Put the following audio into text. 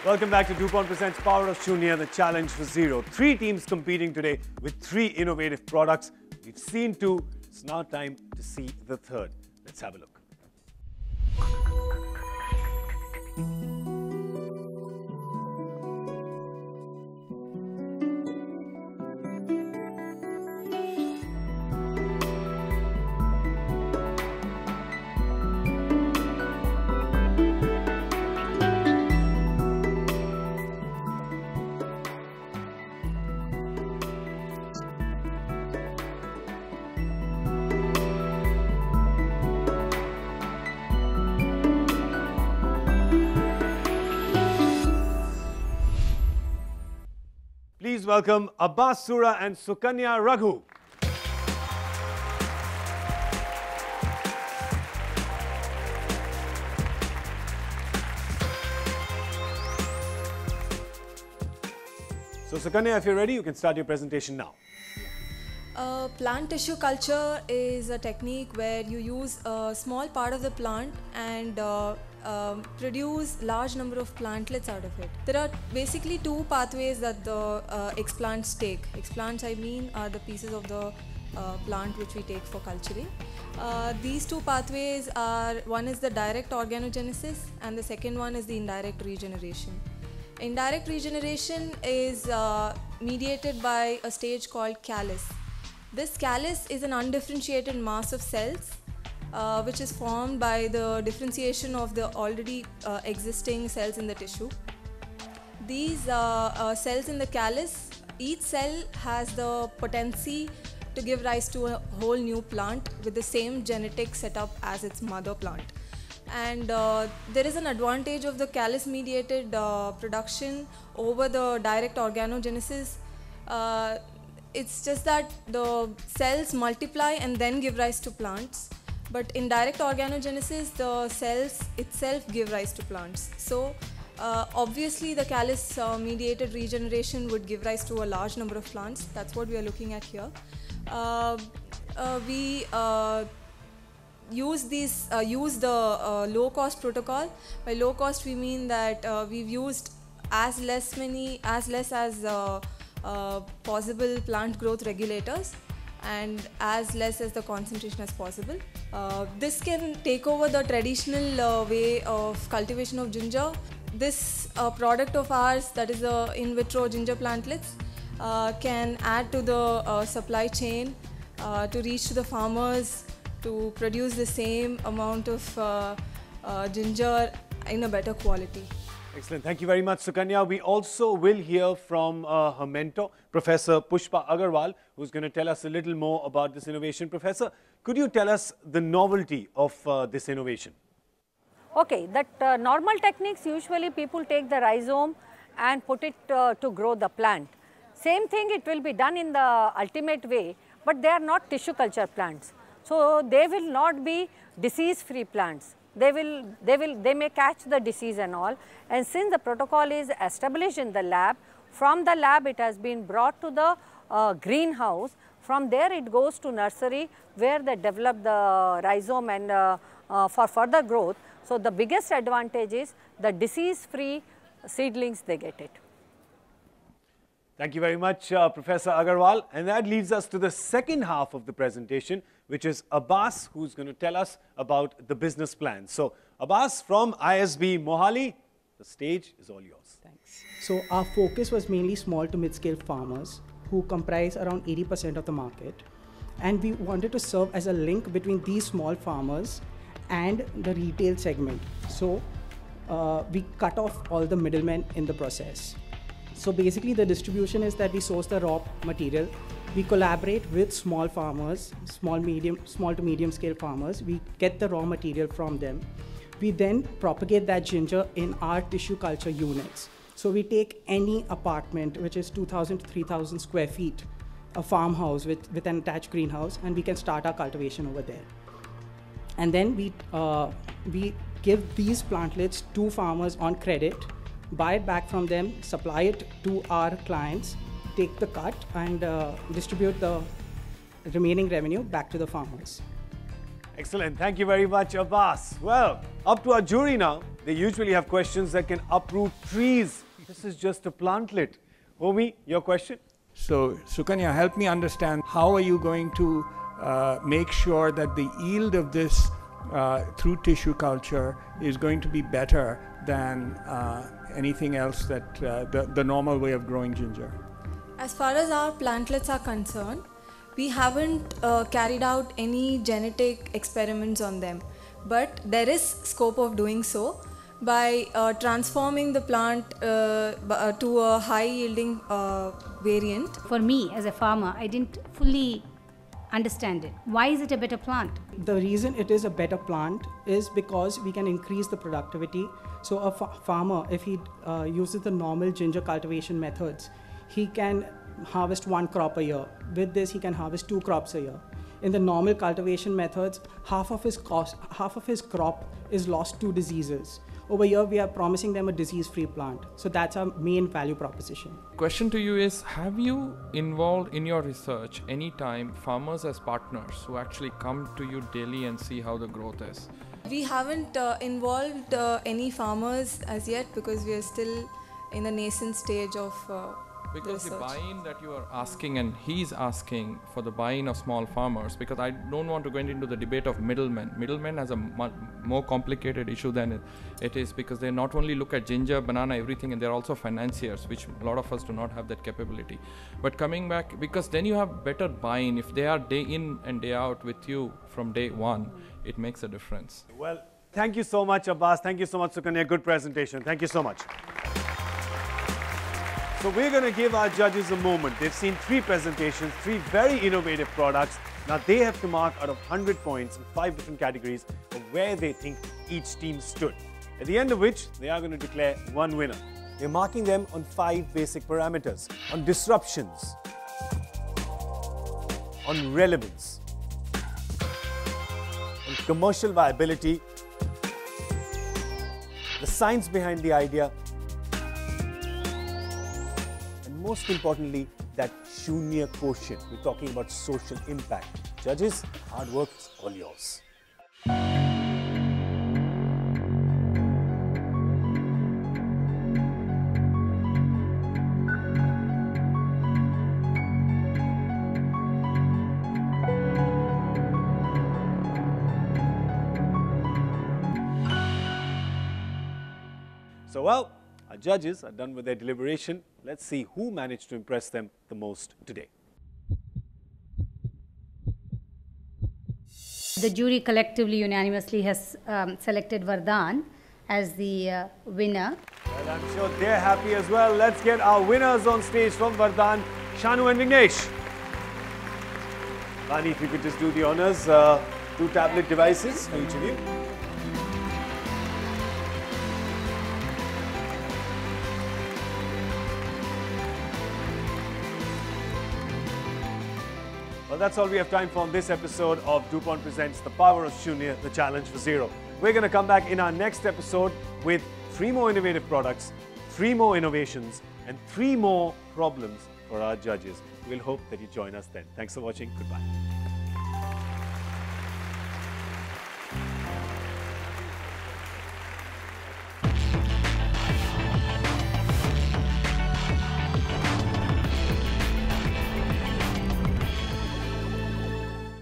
Welcome back to DuPont presents Power of Shunya, the challenge for zero. 3 teams competing today with 3 innovative products. We've seen 2. It's now time to see the third. Let's have a look. Please welcome Abbas Sura and Sukanya Raghu. So Sukanya, if you're ready, you can start your presentation now. Plant tissue culture is a technique where you use a small part of the plant and produce large number of plantlets out of it. There are basically 2 pathways that the explants take. Explants, I mean, are the pieces of the plant which we take for culturing. These 2 pathways are, one is the direct organogenesis and the second one is the indirect regeneration. Indirect regeneration is mediated by a stage called callus. This callus is an undifferentiated mass of cells which is formed by the differentiation of the already existing cells in the tissue. These cells in the callus, each cell has the potency to give rise to a whole new plant with the same genetic setup as its mother plant. And there is an advantage of the callus mediated production over the direct organogenesis. It's just that the cells multiply and then give rise to plants. But in direct organogenesis, the cells itself give rise to plants. So obviously the callus mediated regeneration would give rise to a large number of plants. That's what we are looking at here. We use the low cost protocol. By low cost we mean that we've used as less as possible plant growth regulators and as less as the concentration as possible. This can take over the traditional way of cultivation of ginger. This product of ours, that is the in vitro ginger plantlets, can add to the supply chain to reach to the farmers to produce the same amount of ginger in a better quality. Excellent. Thank you very much, Sukanya. We also will hear from her mentor, Professor Pushpa Agarwal, who's going to tell us a little more about this innovation. Professor, could you tell us the novelty of this innovation? Okay, that normal techniques, usually people take the rhizome and put it to grow the plant. Same thing, it will be done in the ultimate way, but they are not tissue culture plants. So they will not be disease-free plants. They may catch the disease and all. And since the protocol is established in the lab, from the lab it has been brought to the greenhouse. From there it goes to nursery where they develop the rhizome and for further growth. So the biggest advantage is the disease-free seedlings, they get it. Thank you very much, Professor Agarwal. And that leads us to the second half of the presentation, which is Abbas, who's going to tell us about the business plan. So, Abbas from ISB Mohali, the stage is all yours. Thanks. So, our focus was mainly small to mid-scale farmers who comprise around 80% of the market. And we wanted to serve as a link between these small farmers and the retail segment. So, we cut off all the middlemen in the process. So basically the distribution is that we source the raw material, we collaborate with small farmers, small to medium scale farmers, we get the raw material from them. We then propagate that ginger in our tissue culture units. So we take any apartment which is 2,000 to 3,000 square feet, a farmhouse with an attached greenhouse, and we can start our cultivation over there. And then we give these plantlets to farmers on credit, buy it back from them, supply it to our clients, take the cut and distribute the remaining revenue back to the farmers. Excellent. Thank you very much, Abbas. Well, up to our jury now. They usually have questions that can uproot trees. This is just a plantlet. Homi, your question? So, Sukanya, help me understand, how are you going to make sure that the yield of this through tissue culture is going to be better than anything else that the normal way of growing ginger? As far as our plantlets are concerned, we haven't carried out any genetic experiments on them, but there is scope of doing so by transforming the plant to a high yielding variant. For me as a farmer, I didn't fully understand it. Why is it a better plant? The reason it is a better plant is because we can increase the productivity. So a farmer, if he uses the normal ginger cultivation methods, he can harvest 1 crop a year. With this, he can harvest 2 crops a year. In the normal cultivation methods, half of his crop is lost to diseases. Over here, we are promising them a disease-free plant. So that's our main value proposition. Question to you is, have you involved in your research any time farmers as partners who actually come to you daily and see how the growth is? We haven't involved any farmers as yet because we are still in the nascent stage of because the research. buy-in that you are asking, and he's asking for the buy-in of small farmers, because I don't want to go into the debate of middlemen. Middlemen has a more complicated issue than it is, because they not only look at ginger, banana, everything, and they're also financiers, which a lot of us do not have that capability. But coming back, because then you have better buy-in. If they are day in and day out with you from day one, it makes a difference. Well, thank you so much, Abbas. Thank you so much, Sukanya. Good presentation. Thank you so much. So we're going to give our judges a moment. They've seen 3 presentations, 3 very innovative products. Now they have to mark out of 100 points in 5 different categories of where they think each team stood. At the end of which, they are going to declare one winner. They're marking them on 5 basic parameters: on disruptions, on relevance, on commercial viability, the science behind the idea, most importantly, that Shunya quotient. We're talking about social impact. Judges, hard work is all yours. So, well, our judges are done with their deliberation. Let's see who managed to impress them the most today. The jury collectively, unanimously has selected Vardhan as the winner. Well, I'm sure they're happy as well. Let's get our winners on stage from Vardhan, Shanu and Vignesh. Vani, if you could just do the honors, 2 tablet devices for each of you. Well, that's all we have time for on this episode of DuPont Presents The Power of Shunya, the Challenge for Zero. We're going to come back in our next episode with 3 more innovative products, 3 more innovations, and 3 more problems for our judges. We'll hope that you join us then. Thanks for watching. Goodbye.